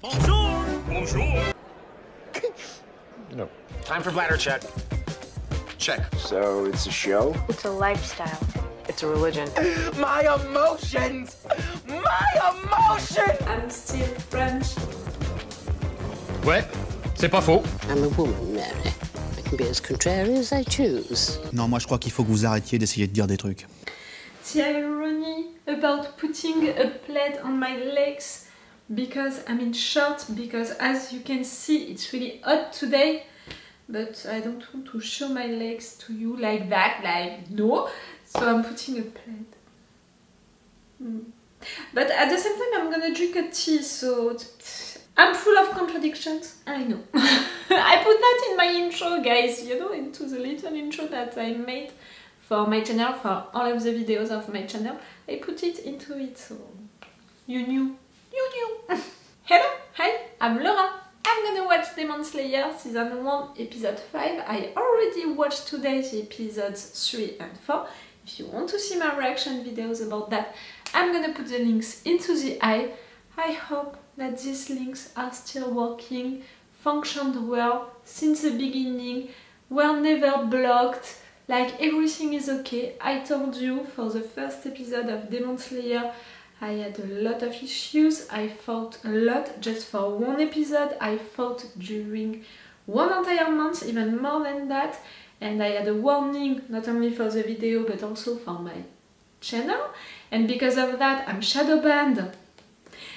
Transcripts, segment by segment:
Bonjour! Bonjour! No. Time for bladder check. Check. So it's a show? It's a lifestyle. It's a religion. My emotions! My emotions! I'm still French. Ouais, c'est pas faux. I'm a woman, Mary. I can be as contrary as I choose. Non, moi je crois qu'il faut que vous arrêtiez d'essayer de dire des trucs. The irony about putting a plate on my legs because I'm in short, because as you can see it's really hot today, but I don't want to show my legs to you like that, like no, so I'm putting a plate. But at the same time I'm gonna drink a tea, so I'm full of contradictions, I know. I put that in my intro, guys, you know, into the little intro that I made for my channel, for all of the videos of my channel. I put it into it, so you knew. Hello, hi, I'm Laura. I'm gonna watch Demon Slayer Season 1, Episode 5. I already watched today the episodes 3 and 4. If you want to see my reaction videos about that, I'm gonna put the links into the eye. I hope that these links are still working, functioned well since the beginning, were never blocked, like everything is okay. I told you for the first episode of Demon Slayer I had a lot of issues. I fought a lot just for one episode. I fought during one entire month, even more than that, and I had a warning not only for the video but also for my channel, and because of that I'm shadow banned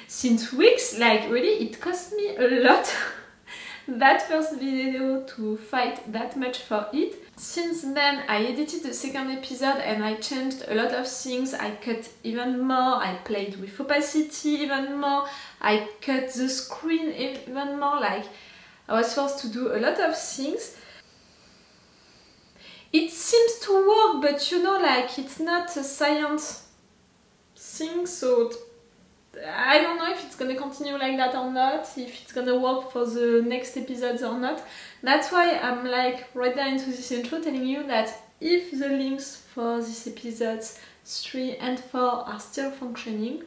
since weeks. Like really, it cost me a lot that first video to fight that much for it. Since then I edited the second episode and I changed a lot of things. I cut even more, I played with opacity even more, I cut the screen even more, like I was forced to do a lot of things. It seems to work, but you know, like it's not a science thing, so I don't know if it's gonna continue like that or not, if it's gonna work for the next episodes or not. That's why I'm like right there into this intro telling you that if the links for these episodes 3 and 4 are still functioning,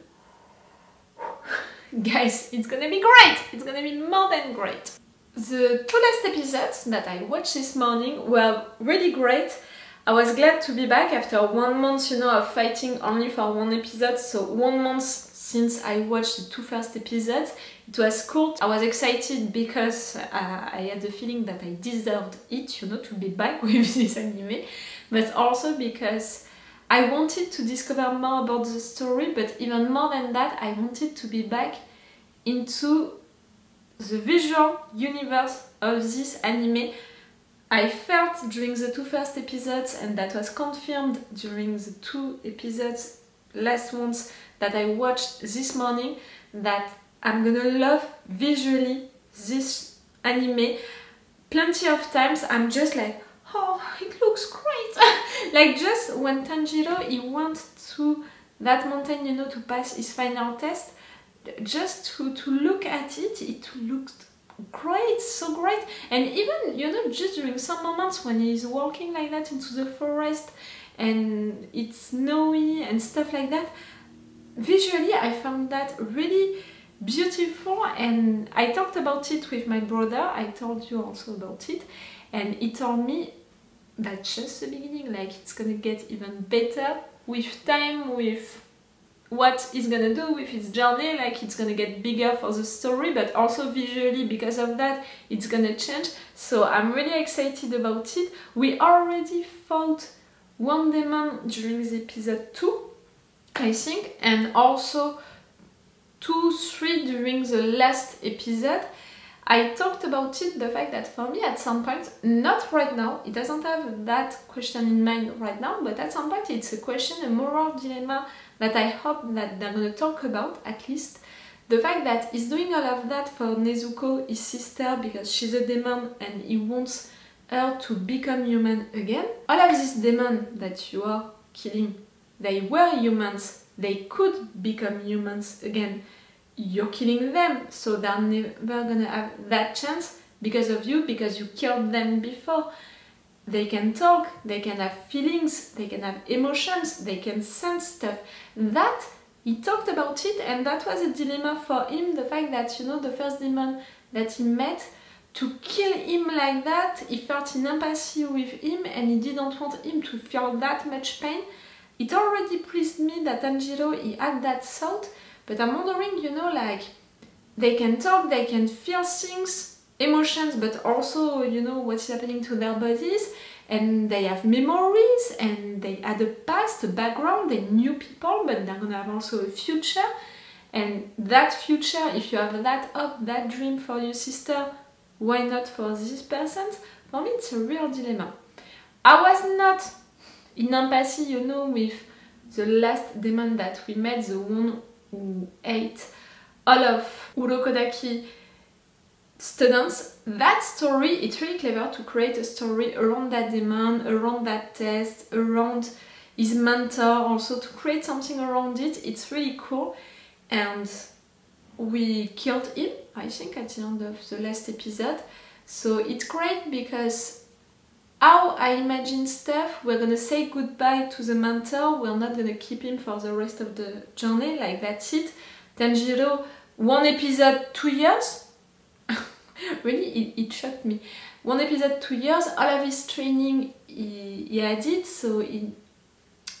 guys, it's gonna be great! It's gonna be more than great. The two last episodes that I watched this morning were really great. I was glad to be back after 1 month, you know, of fighting only for one episode, so 1 month since I watched the two first episodes. It was cool. I was excited because I had the feeling that I deserved it, you know, to be back with this anime, but also because I wanted to discover more about the story, but even more than that, I wanted to be back into the visual universe of this anime. I felt during the two first episodes, and that was confirmed during the two episodes last ones that I watched this morning, that I'm gonna love visually this anime. Plenty of times I'm just like, oh, it looks great. Like just when Tanjiro, he went to that mountain, you know, to pass his final test, just to look at it, it looked great, so great. And even, you know, just during some moments when he's walking like that into the forest and it's snowy and stuff like that, visually I found that really beautiful. And I talked about it with my brother, I told you also about it, and he told me that's just the beginning, like it's gonna get even better with time, with what he's gonna do with his journey, like it's gonna get bigger for the story, but also visually because of that it's gonna change. So I'm really excited about it. We already fought one demon during the episode 2, I think, and also 2, 3 during the last episode. I talked about it, the fact that for me at some point, not right now, it doesn't have that question in mind right now, but at some point it's a question, a moral dilemma that I hope that they're gonna talk about at least. The fact that he's doing all of that for Nezuko, his sister, because she's a demon and he wants her to become human again. All of these demons that you are killing, they were humans, they could become humans again. You're killing them, so they're never gonna have that chance because of you, because you killed them before. They can talk, they can have feelings, they can have emotions, they can sense stuff. That he talked about it, and that was a dilemma for him, the fact that, you know, the first demon that he met, to kill him like that, he felt in empathy with him and he didn't want him to feel that much pain. It already pleased me that Tanjiro, he had that thought, but I'm wondering, you know, like, they can talk, they can feel things, emotions, but also, you know, what's happening to their bodies, and they have memories, and they had a past, a background, they knew people, but they're gonna have also a future, and that future, if you have that hope, that dream for your sister, why not for this person? For me, it's a real dilemma. I was not in empathy, you know, with the last demon that we met, the one who ate all of Urokodaki students. That story, it's really clever to create a story around that demon, around that test, around his mentor, also to create something around it. It's really cool, and we killed him, I think, at the end of the last episode. So it's great because how I imagine stuff, we're gonna say goodbye to the mentor, we're not gonna keep him for the rest of the journey, like that's it. Tanjiro, 1 episode, 2 years? Really, it shocked me. 1 episode, 2 years, all of his training he had it, so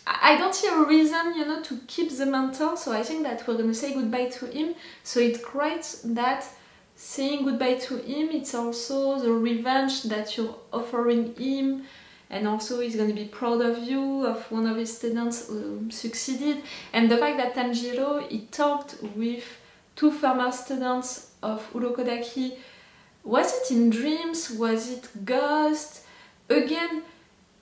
I don't see a reason, you know, to keep the mentor, so I think that we're gonna say goodbye to him. So it's great that saying goodbye to him, it's also the revenge that you're offering him, and also he's gonna be proud of you, of one of his students who succeeded. And the fact that Tanjiro, he talked with 2 former students of Urokodaki, was it in dreams, was it ghost? Again,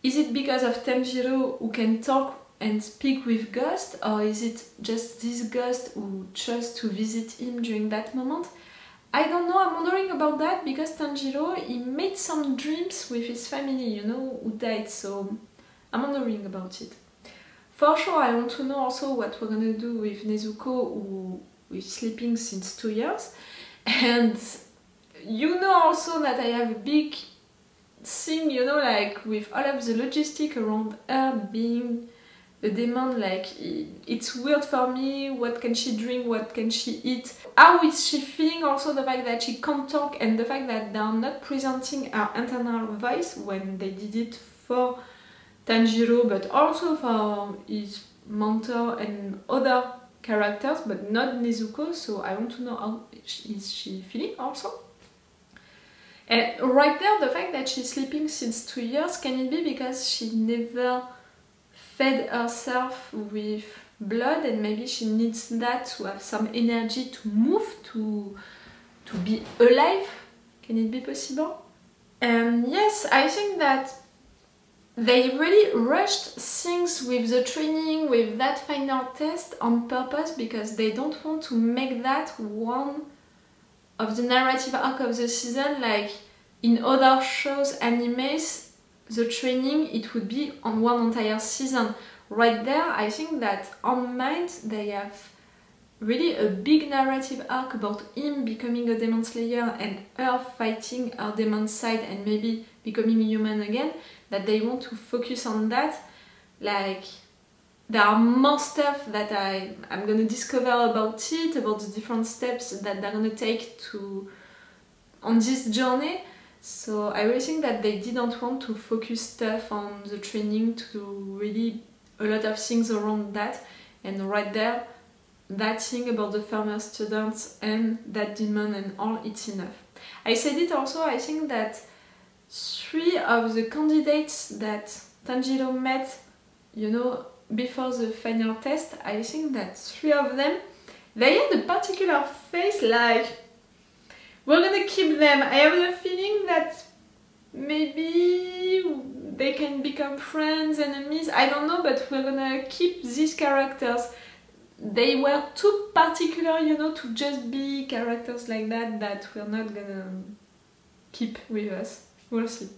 is it because of Tanjiro who can talk and speak with ghosts, or is it just this ghost who chose to visit him during that moment? I don't know, I'm wondering about that, because Tanjiro, he made some dreams with his family, you know, who died, so I'm wondering about it. For sure, I want to know also what we're gonna do with Nezuko, who is sleeping since 2 years, and you know also that I have a big thing, you know, like with all of the logistic around her being a demon, like it's weird for me. What can she drink, what can she eat, how is she feeling, also the fact that she can't talk, and the fact that they are not presenting her internal voice when they did it for Tanjiro, but also for his mentor and other characters, but not Nezuko. So I want to know how is she feeling also. And right there, the fact that she's sleeping since 2 years, can it be because she never fed herself with blood, and maybe she needs that to have some energy to move, to be alive? Can it be possible? And yes, I think that they really rushed things with the training, with that final test on purpose, because they don't want to make that one of the narrative arc of the season. Like in other shows, animes, the training, it would be on one entire season. Right there, I think that on Mind, they have really a big narrative arc about him becoming a demon slayer and her fighting her demon side and maybe becoming human again, that they want to focus on that. Like, there are more stuff that I'm gonna discover about it, about the different steps that they're gonna take on this journey. So I really think that they didn't want to focus stuff on the training, to really a lot of things around that. And right there, that thing about the former students and that demon and all, it's enough. I said it also, I think that 3 of the candidates that Tanjiro met, you know, before the final test, I think that 3 of them, they had a particular face like, we're gonna keep them. I have the feeling that maybe they can become friends, enemies, I don't know, but we're gonna keep these characters. They were too particular, you know, to just be characters like that we're not gonna keep with us. We'll see.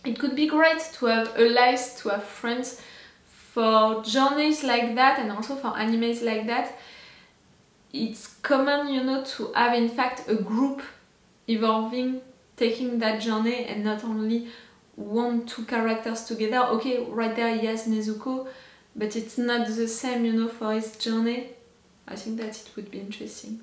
It could be great to have allies, to have friends for journeys like that, and also for animes like that. It's common, you know, to have in fact a group evolving, taking that journey, and not only 1-2 characters together. Okay, right there, yes, Nezuko, but it's not the same, you know, for his journey. I think that it would be interesting.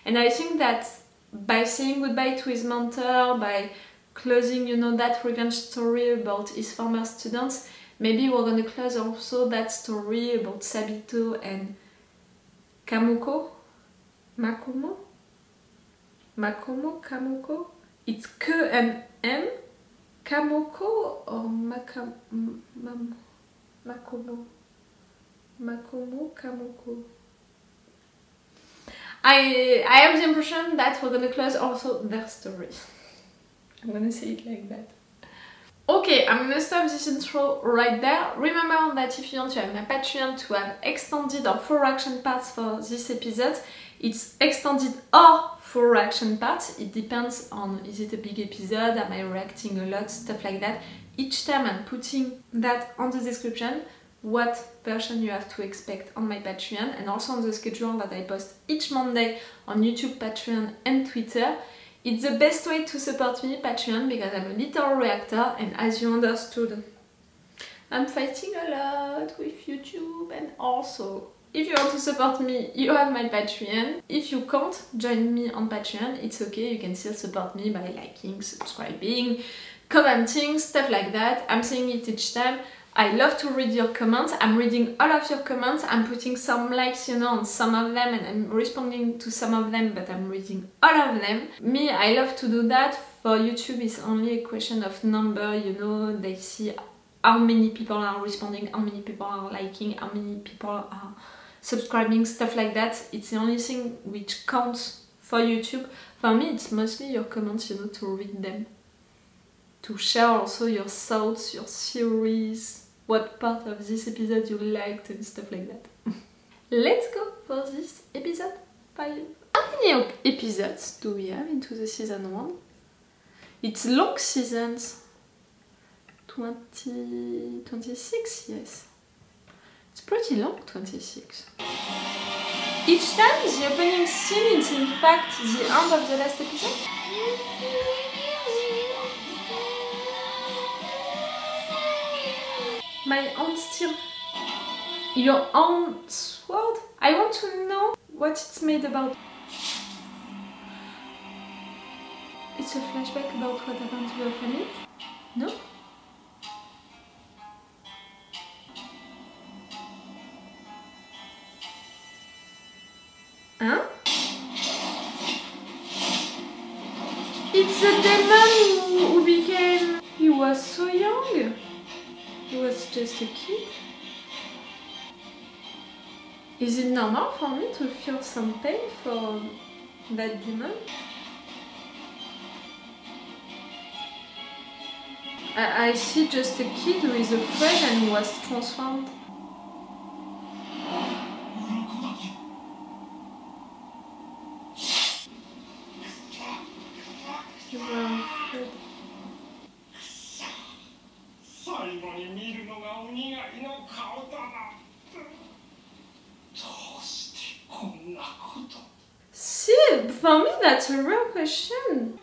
And I think that by saying goodbye to his mentor, by closing, you know, that revenge story about his former students, maybe we're gonna close also that story about Sabito and Kamuko? Kamuko? It's K and M? Kamoko or Makomo? Kamuko? I have the impression that we're gonna close also their story. I'm gonna say it like that. Okay, I'm gonna stop this intro right there. Remember that if you want to have my Patreon to have extended or full reaction parts for this episode, it's extended or full reaction parts. It depends on, is it a big episode, am I reacting a lot, stuff like that. Each time I'm putting that on the description, what version you have to expect on my Patreon, and also on the schedule that I post each Monday on YouTube, Patreon and Twitter. It's the best way to support me, Patreon, because I'm a little reactor, and as you understood, I'm fighting a lot with YouTube. And also, if you want to support me, you have my Patreon. If you can't join me on Patreon, it's okay, you can still support me by liking, subscribing, commenting, stuff like that. I'm saying it each time. I love to read your comments. I'm reading all of your comments. I'm putting some likes, you know, on some of them, and I'm responding to some of them, but I'm reading all of them. Me, I love to do that. For YouTube, it's only a question of number, you know, they see how many people are responding, how many people are liking, how many people are subscribing, stuff like that. It's the only thing which counts for YouTube. For me, it's mostly your comments, you know, to read them. To share also your thoughts, your theories, what part of this episode you liked and stuff like that. Let's go for this episode 5. How many episodes do we have into the season 1? It's long seasons. 26, yes. It's pretty long, 26. Each time the opening scene is in fact the end of the last episode. My own still. Your own sword? I want to know what it's made about. It's a flashback about what happened to your family? No? Huh? It's a demon who became... He was so young. He was just a kid. Is it normal for me to feel some pain for that demon? I see just a kid who is afraid and who was transformed. You were afraid. See, for me that's a real question.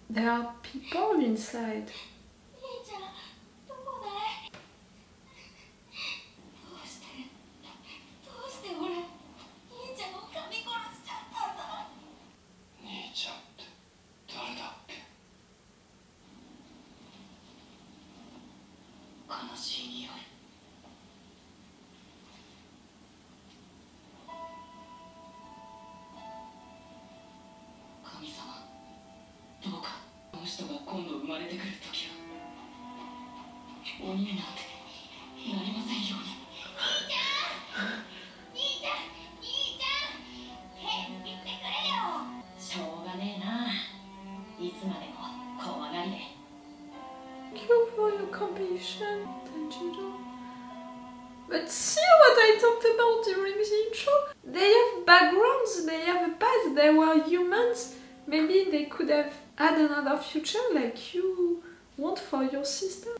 There are people inside. Thank you for your compassion, Tanjiro. But see what I talked about during the intro? They have backgrounds, they have a past, they were humans. Maybe they could have had another future like you want for your sister.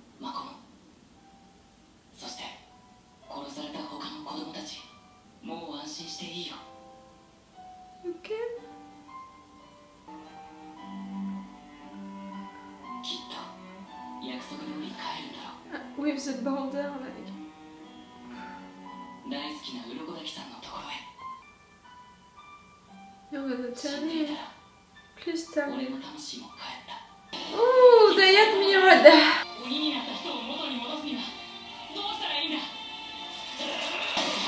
You can? With the border, like... You're gonna tell him. Please tell him. Oh, they admired.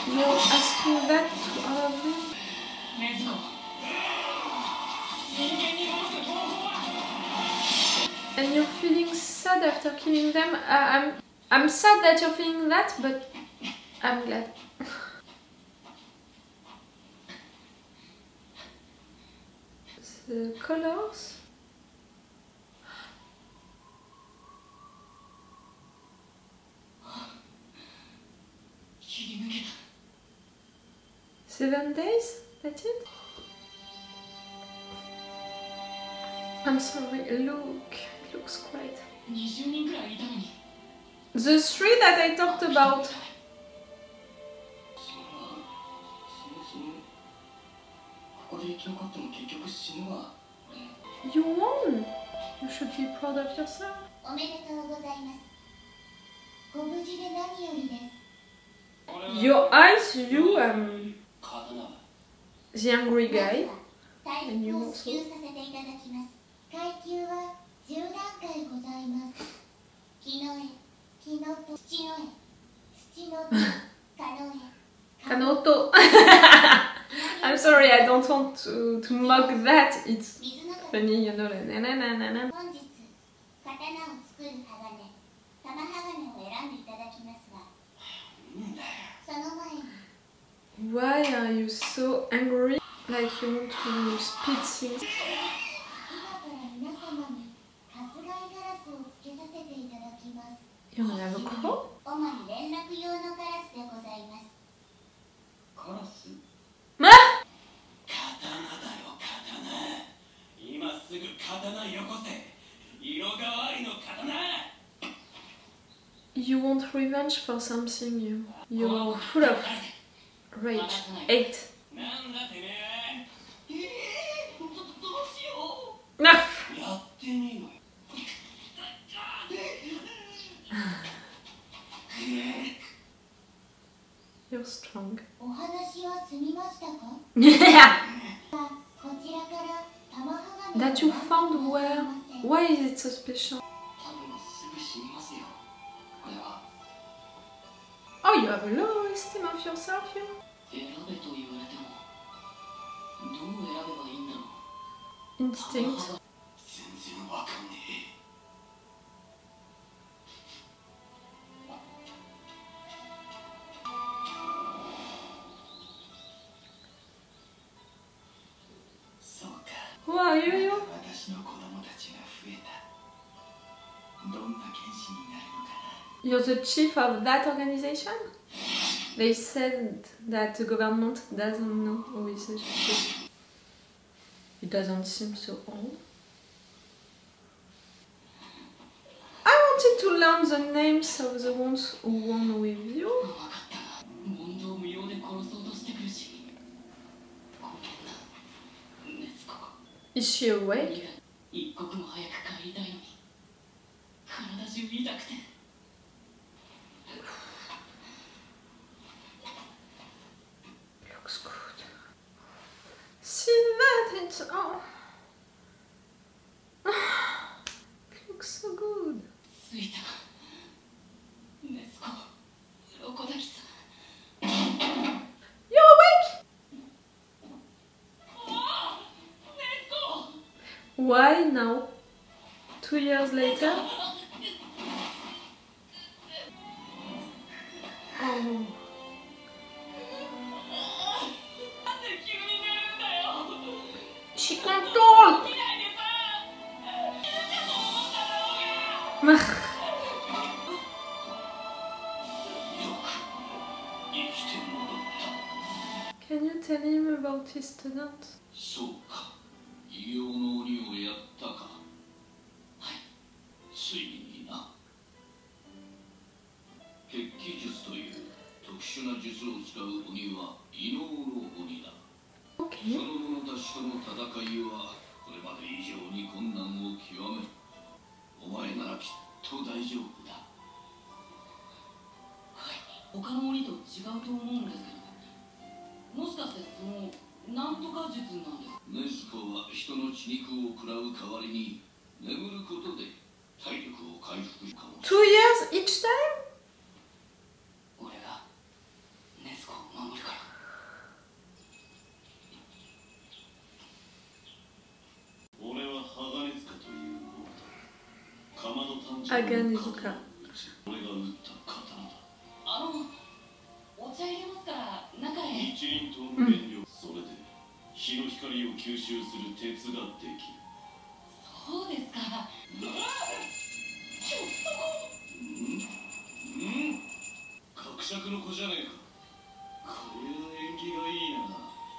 You're asking that to all of them? And you're feeling sad after killing them? I'm sad that you're feeling that, but I'm glad. The colors? Seven days? That's it? I'm sorry, look, it looks great. The three that I talked about. You won! You should be proud of yourself. Your eyes, you, the angry guy, and you also. Kanoto. I'm sorry, I don't want to mock that. It's funny, you know. Na na na na na. Why are you so angry? Like you want to speed things? You wanna have a crow? You want revenge for something, you're full of rage. 8. No! You're strong. Yeah! That you found where? Why is it so special? Oh, you have a low esteem of yourself, you? Instinct. Who are you? You're the chief of that organization? They said that the government doesn't know who is the chief. It doesn't seem so old. I wanted to learn the names of the ones who won with you. Is she awake? Looks good. See that? It's oh. It looks so good. You're awake? Why now? 2 years later? Oh. She controlled! Can you tell him about his student? Okay. その者たちとの戦いはこれまで以上に困難を極める。お前ならきっと大丈夫だ。はい、他の鬼と違うと思うんですけど、もしかしてそのなんとか術なんですか？ Nezuko は人の血肉を食らう代わりに眠ることで体力を回復するかも。 2 years each time? 俺がネズコを守るから。俺は鋼塚という王だ。かまど炭治郎の刀を俺が撃った刀だ。お茶入れますから中へ。日輪刀の原料、それで日の光を吸収する鉄ができる。そうですか。伯爵の子じゃねえか。これは縁起がいいな。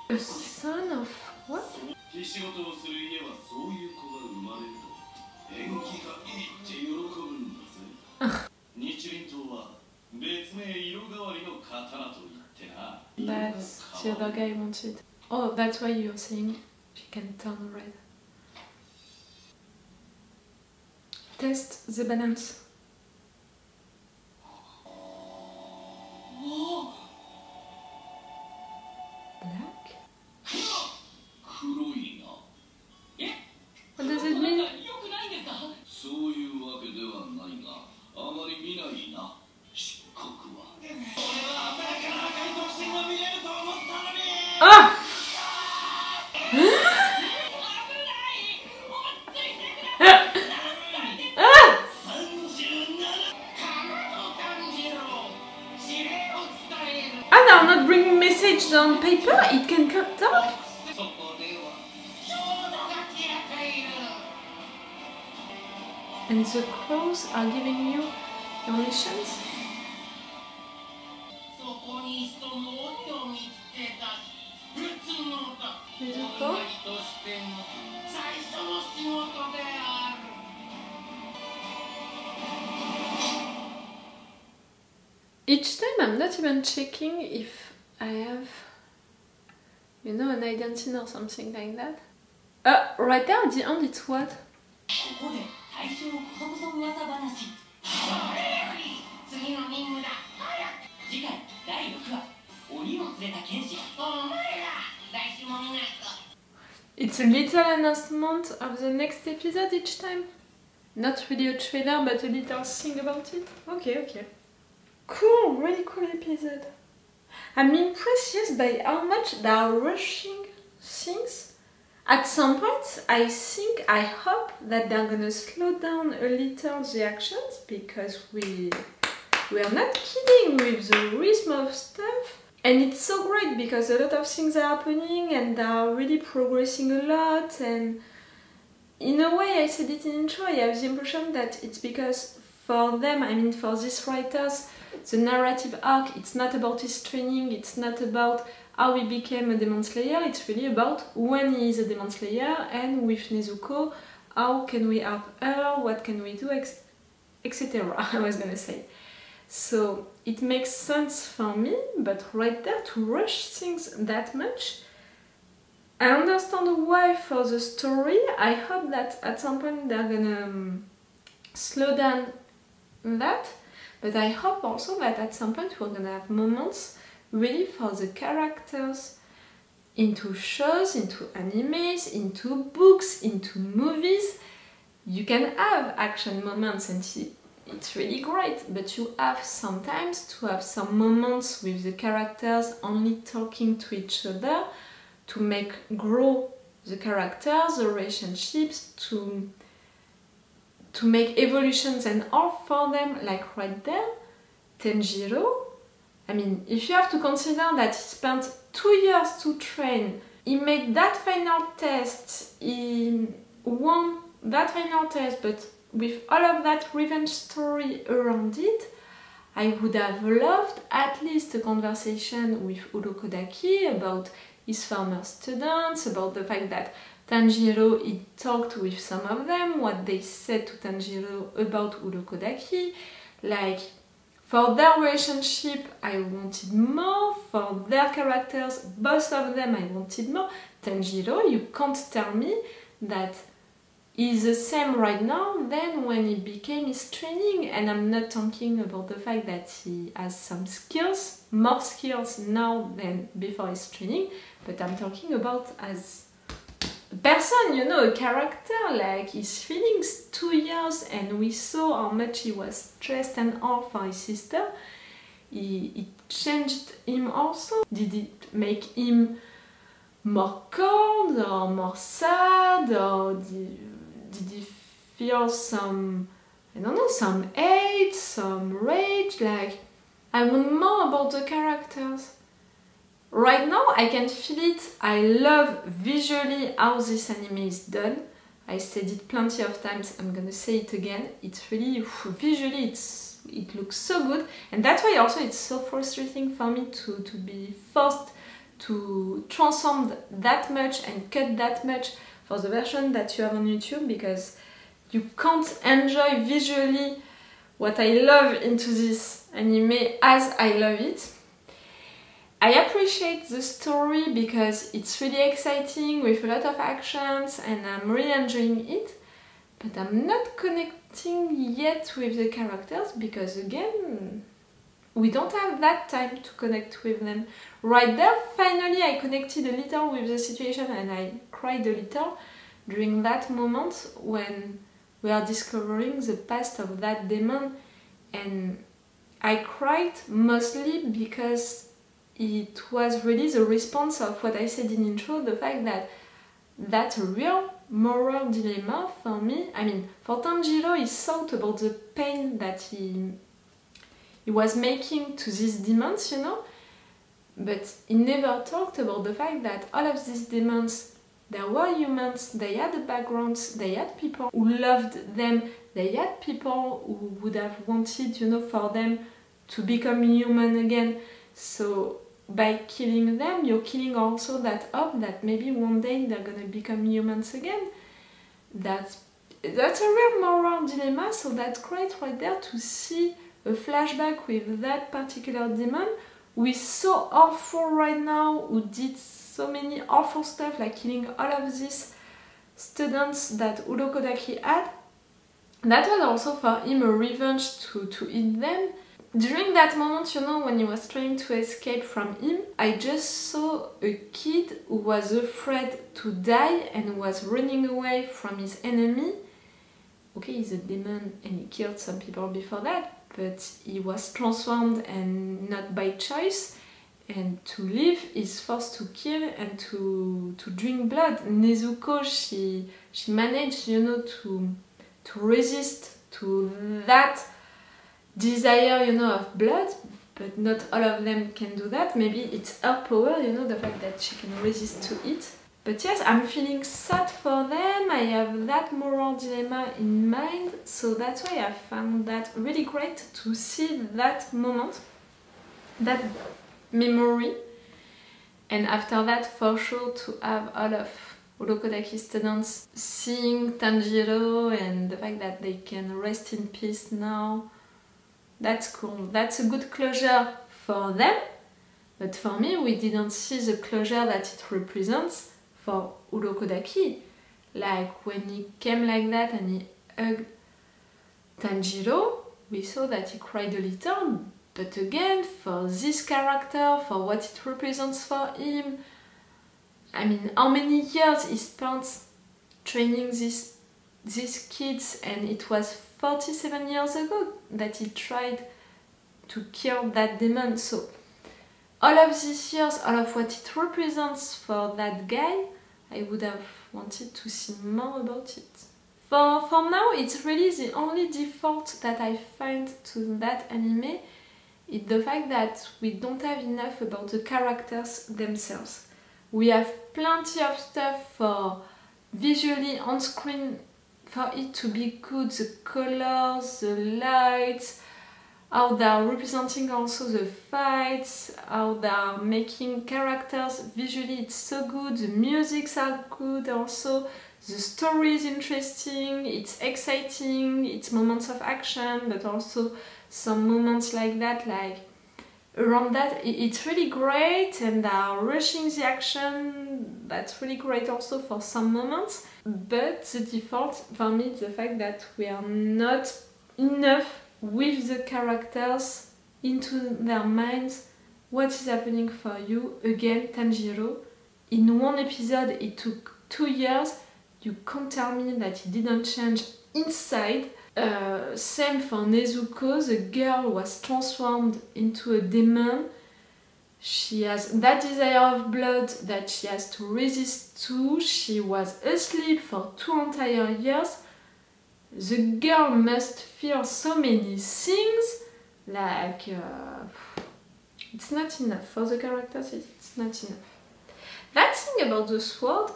A son of what? 手仕事をする家はそういう子が生まれると縁起がいいって喜ぶんだぜ。日輪刀は別名色変わりの刀と言ってな。 That's the other guy wanted. Oh, that's why you're saying she can turn red. Test the balance. Black? 黒いな。 What does it mean? よくないんですか。そういうわけではないが、あまり見ないな。漆黒は。俺は鮮やかな赤い特進が見れると思ったのに。Ah! Ah, now not bringing messages on paper, it can talk? And the crows are giving you your missions? Nezuko? Each time I'm not even checking if I have, you know, an identity or something like that. Right there at the end it's what? ここで大将こそこそ噂話。次の任務だ。次回第6話。鬼を連れた剣士。お前ら来週も見ないと。 It's a little announcement of the next episode each time. Not really a trailer, but a little thing about it. Okay. Cool, really cool episode. I'm impressed, yes, by how much they are rushing things. At some point, I hope that they're gonna slow down a little the actions, because we are not kidding with the rhythm of stuff. And it's so great because a lot of things are happening and they are really progressing a lot, and in a way, I said it in intro, I have the impression that it's because for them, I mean for these writers, the narrative arc, it's not about his training, it's not about how he became a Demon Slayer, it's really about when he is a Demon Slayer, and with Nezuko, how can we help her, what can we do, etc. I was gonna say. So it makes sense for me, but right there to rush things that much, I understand why for the story. I hope that at some point they're gonna slow down that, but I hope also that at some point we're gonna have moments really for the characters into shows, into animes, into books, into movies. You can have action moments and it's really great, but you have sometimes to have some moments with the characters only talking to each other to make grow the characters, the relationships, to make evolutions and all for them, like right there, Tanjiro. I mean, if you have to consider that he spent 2 years to train, he made that final test, he won that final test, but with all of that revenge story around it, I would have loved at least a conversation with Urokodaki about his former students, about the fact that Tanjiro, he talked with some of them, what they said to Tanjiro about Urokodaki, like, for their relationship, I wanted more, for their characters, both of them, I wanted more. Tanjiro, you can't tell me that he's the same right now than when he became his training, and I'm not talking about the fact that he has some skills, more skills now than before his training, but I'm talking about as person, you know, a character, like his feelings 2 years, and we saw how much he was stressed and all for his sister. It changed him also. Did it make him more cold or more sad, or did he feel some, I don't know, some hate, some rage? Like, I want more about the characters. Right now I can feel it. I love visually how this anime is done. I said it plenty of times, I'm gonna say it again. It's really, visually it looks so good, and that's why also it's so frustrating for me to be forced to transform that much and cut that much for the version that you have on YouTube, because you can't enjoy visually what I love into this anime as I love it. I appreciate the story because it's really exciting with a lot of actions and I'm really enjoying it, but I'm not connecting yet with the characters because, again, we don't have that time to connect with them. Right there, finally I connected a little with the situation and I cried a little during that moment when we are discovering the past of that demon, and I cried mostly because it was really the response of what I said in intro, the fact that that's a real moral dilemma for me. I mean, for Tanjiro, he thought about the pain that he was making to these demons, you know, but he never talked about the fact that all of these demons, they were humans, they had a background, they had people who loved them, they had people who would have wanted, you know, for them to become human again. So by killing them, you're killing also that hope that maybe one day they're gonna become humans again. That's a real moral dilemma, so that's great right there to see a flashback with that particular demon who is so awful right now, who did so many awful stuff like killing all of these students that Urokodaki had. That was also for him a revenge to eat them. During that moment, you know, when he was trying to escape from him, I just saw a kid who was afraid to die and was running away from his enemy. Okay, he's a demon and he killed some people before that, but he was transformed and not by choice. And to live is forced to kill and to drink blood. Nezuko, she managed, you know, to resist to that desire, you know, of blood, but not all of them can do that. Maybe it's her power, you know, the fact that she can resist to it. But yes, I'm feeling sad for them. I have that moral dilemma in mind, so that's why I found that really great to see that moment, that memory, and after that for sure to have all of Urokodaki students seeing Tanjiro and the fact that they can rest in peace now. That's cool. That's a good closure for them, but for me we didn't see the closure that it represents for Urokodaki. Like when he came like that and he hugged Tanjiro, we saw that he cried a little, but again, for this character, for what it represents for him, I mean, how many years he spent training these kids, and it was 47 years ago that he tried to kill that demon. So all of these years, all of what it represents for that guy, I would have wanted to see more about it. For now, it's really the only default that I find to that anime is the fact that we don't have enough about the characters themselves. We have plenty of stuff for visually on screen for it to be good, the colors, the lights, how they are representing also the fights, how they are making characters visually, it's so good, the musics are good also, the story is interesting, it's exciting, it's moments of action, but also some moments like that, like around that, it's really great, and they are rushing the action, that's really great also for some moments. But the default for me is the fact that we are not enough with the characters into their minds, what is happening for you. Again, Tanjiro, in one episode it took 2 years, you can't tell me that he didn't change inside. Same for Nezuko, the girl was transformed into a demon. She has that desire of blood that she has to resist to. She was asleep for 2 entire years. The girl must feel so many things, like it's not enough for the characters. It's not enough. That thing about the sword,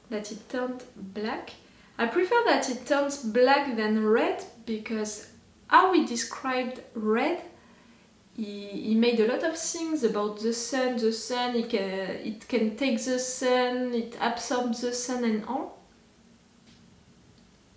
that it turned black, I prefer that it turns black than red, because how we described red, he made a lot of things about the sun, it can take the sun, it absorbs the sun and all.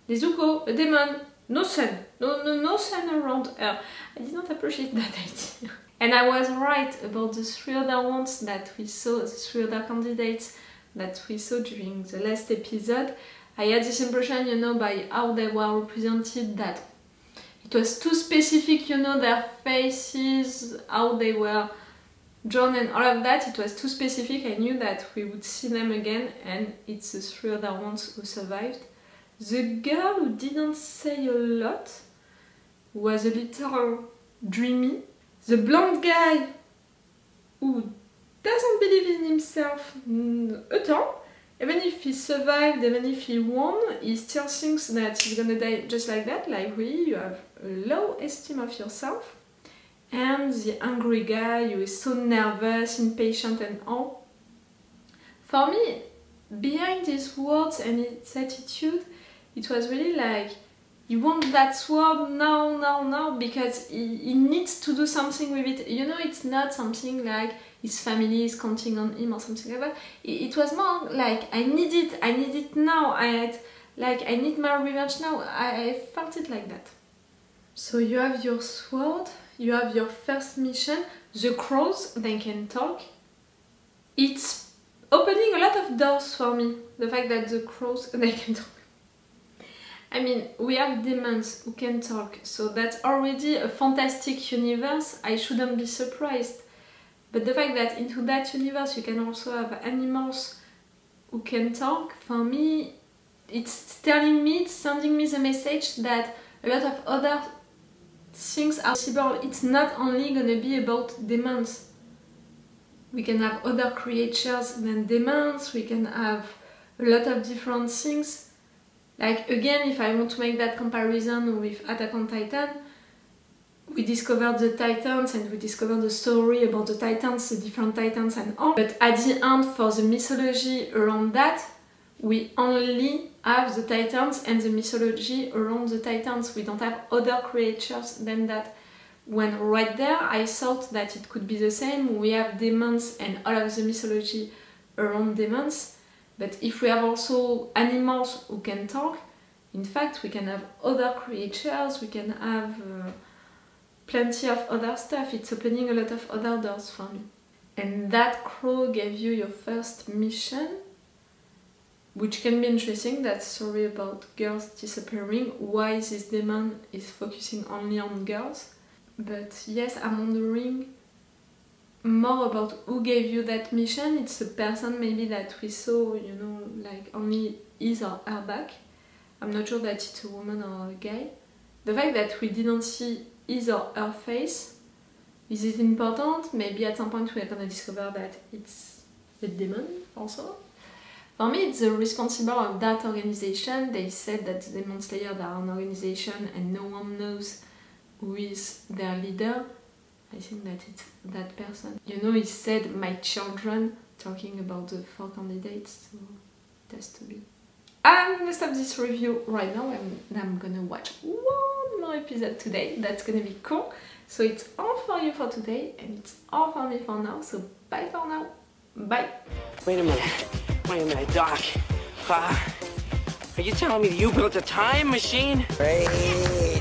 Nezuko, a demon, no sun, no sun around her. I did not appreciate that idea. And I was right about the 3 other ones that we saw, the 3 other candidates that we saw during the last episode. I had this impression, you know, by how they were represented, that it was too specific, you know, their faces, how they were drawn and all of that. It was too specific. I knew that we would see them again, and it's the 3 other ones who survived. The girl who didn't say a lot, was a little dreamy. The blonde guy who doesn't believe in himself at all. Even if he survived, even if he won, he still thinks that he's gonna die just like that. Like, really, you have a low esteem of yourself. And the angry guy who is so nervous, impatient and all. For me, behind his words and his attitude, it was really like, he wants that sword now, because he needs to do something with it. You know, it's not something like his family is counting on him or something like that. It was more like, I need it now, I need my revenge now. I felt it like that. So you have your sword, you have your first mission, the crows, they can talk. It's opening a lot of doors for me, the fact that the crows, they can talk. I mean, we have demons who can talk, so that's already a fantastic universe. I shouldn't be surprised. But the fact that into that universe you can also have animals who can talk, for me, it's telling me, it's sending me the message that a lot of other things are possible. It's not only gonna be about demons. We can have other creatures than demons, we can have a lot of different things. Like, again, if I want to make that comparison with Attack on Titan, we discovered the Titans and we discovered the story about the Titans, the different Titans and all. But at the end, for the mythology around that, we only have the Titans and the mythology around the Titans. We don't have other creatures than that. When right there, I thought that it could be the same. We have demons and all of the mythology around demons. But if we have also animals who can talk, in fact, we can have other creatures, we can have plenty of other stuff. It's opening a lot of other doors for me. And that crow gave you your first mission, which can be interesting, that story about girls disappearing, why this demon is focusing only on girls. But yes, I'm wondering more about who gave you that mission. It's a person maybe that we saw, you know, like only his or her back. I'm not sure that it's a woman or a guy. The fact that we didn't see his or her face, is it important? Maybe at some point we're gonna discover that it's a demon also. For me, it's the responsible of that organization. They said that the Demon Slayers are an organization and no one knows who is their leader. I think that it's that person. You know, he said, my children, talking about the 4 candidates, so it has to be. I'm gonna stop this review right now and I'm gonna watch one more episode today. That's gonna be cool. So it's all for you for today and it's all for me for now. So bye for now. Bye. Wait a minute, Doc. Are you telling me that you built a time machine? Hey.